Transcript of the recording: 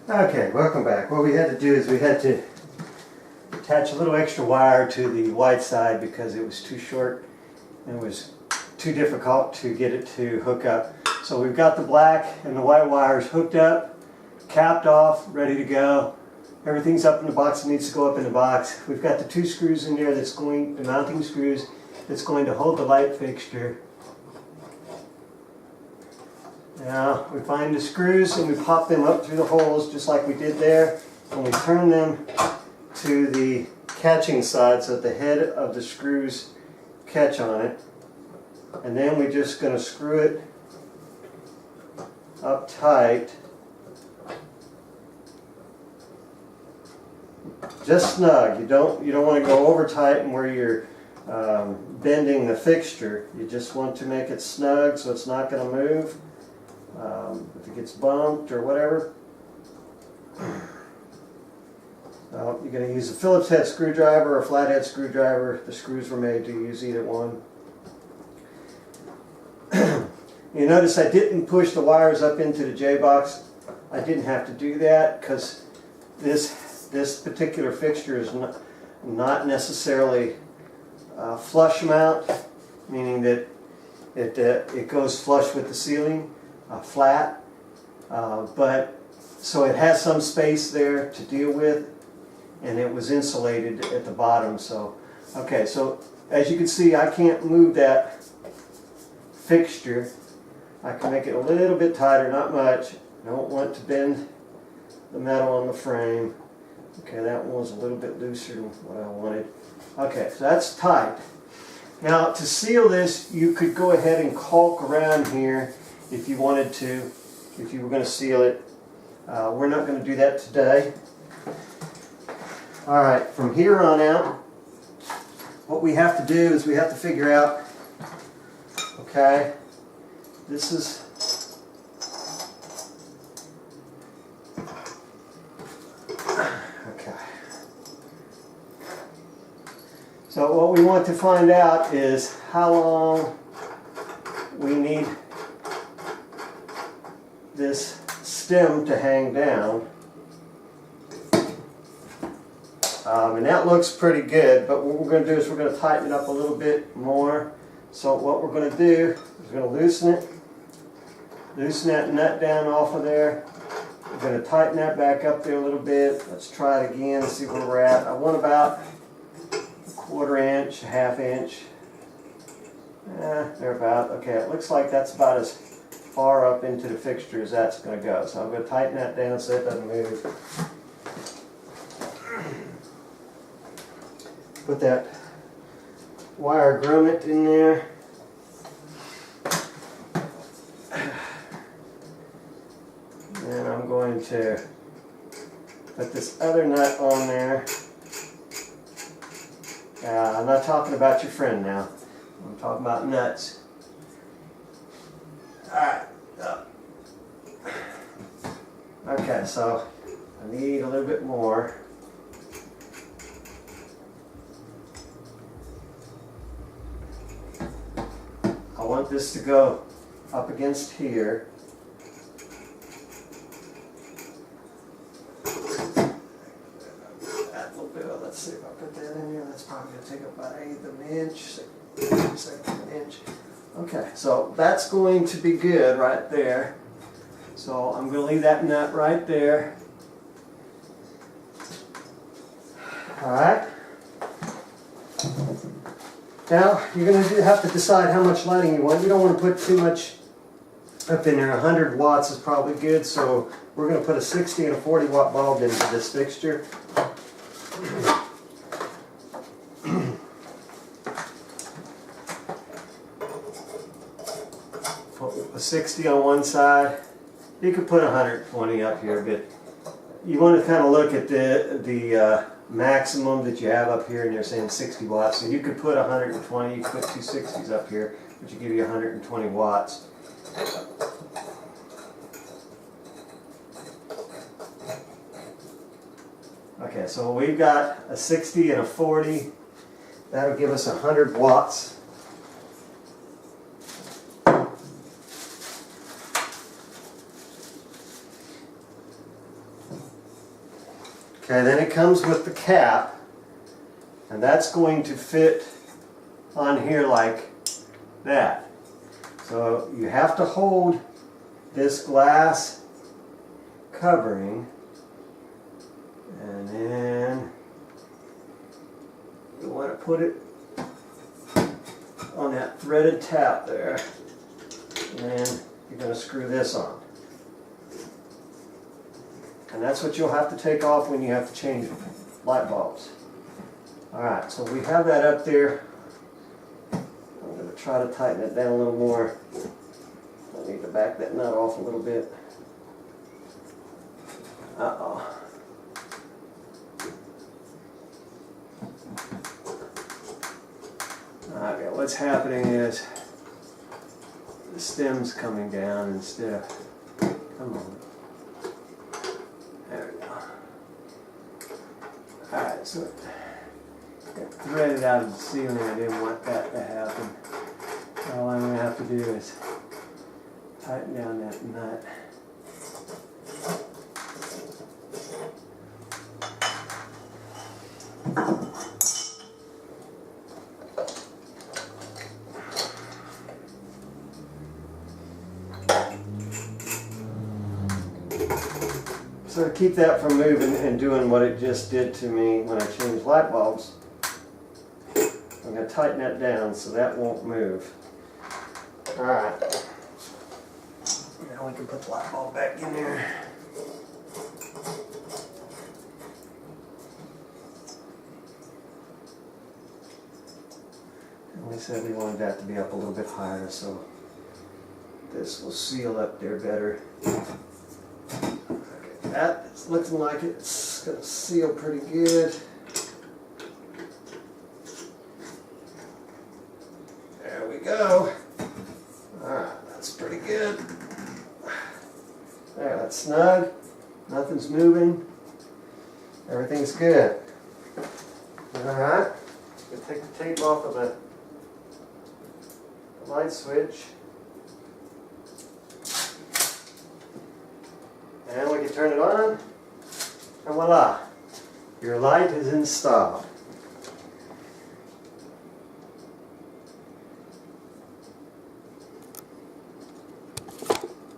Okay, welcome back. What we had to do is we had to attach a little extra wire to the white side because it was too short and it was too difficult to get it to hook up. So we've got the black and the white wires hooked up, capped off, ready to go. Everything's up in the box that needs to go up in the box. We've got the two screws in there that's going, the mounting screws, that's going to hold the light fixture. Now we find the screws and we pop them up through the holes just like we did there, and we turn them to the catching side so that the head of the screws catch on it, and then we're just going to screw it up tight, just snug. You don't want to go over tight and where you're bending the fixture. You just want to make it snug so it's not going to move. If it gets bumped or whatever. You're going to use a Phillips head screwdriver or a flathead screwdriver. The screws were made to use either one. You notice I didn't push the wires up into the J-box. I didn't have to do that because this particular fixture is not necessarily flush mount, meaning that it goes flush with the ceiling. Flat, but so it has some space there to deal with, and it was insulated at the bottom. So okay, so as you can see, I can't move that fixture. I can make it a little bit tighter, not much. I don't want to bend the metal on the frame. Okay, that one was a little bit looser than what I wanted. Okay, so that's tight. Now to seal this, you could go ahead and caulk around here if you wanted to, if you were going to seal it. We're not going to do that today. Alright, from here on out, what we have to do is we have to figure out, okay, this is, okay. So what we want to find out is how long we need this stem to hang down, and that looks pretty good, but what we're going to do is we're going to tighten it up a little bit more. So what we're going to do is we're going to loosen that nut down off of there. We're going to tighten that back up there a little bit. Let's try it again and see where we're at. I want about a 1/4 inch, 1/2 inch. They're about, okay, it looks like that's about as far up into the fixture as that's going to go. So I'm going to tighten that down so it doesn't move. Put that wire grommet in there. And I'm going to put this other nut on there. I'm not talking about your friend now. I'm talking about nuts. Alright. Okay, so I need a little bit more. I want this to go up against here. That little bit. Let's see if I put that in here. That's probably going to take about 1/8 of an inch, 2/2 of an inch. Okay, so that's going to be good right there. So I'm going to leave that nut right there. Alright. Now you're going to have to decide how much lighting you want. You don't want to put too much up in there. 100 watts is probably good, so we're going to put a 60 and a 40 watt bulb into this fixture. A 60 on one side. You could put 120 up here, but you want to kind of look at the maximum that you have up here, and you're saying 60 watts. So you could put 120, you could put 2 60s up here, which will give you 120 watts. Okay, so we've got a 60 and a 40. That'll give us 100 watts. Okay, then it comes with the cap, and that's going to fit on here like that. So you have to hold this glass covering, and then you want to put it on that threaded tap there, and then you're going to screw this on. And that's what you'll have to take off when you have to change light bulbs. Alright, so we have that up there. I'm going to try to tighten it down a little more. I need to back that nut off a little bit. Uh-oh. Okay, what's happening is the stem's coming down instead of... Come on. There we go. Alright, so it got threaded out of the ceiling. I didn't want that to happen. All I'm going to have to do is tighten down that nut. So to keep that from moving and doing what it just did to me when I changed light bulbs, I'm going to tighten that down so that won't move. Alright. Now we can put the light bulb back in there. And we said we wanted that to be up a little bit higher, so this will seal up there better. That is looking like it's going to seal pretty good. There we go. Alright, that's pretty good. There, that's snug. Nothing's moving. Everything's good. Alright, we'll take the tape off of the light switch. And we can turn it on, and voila, your light is installed.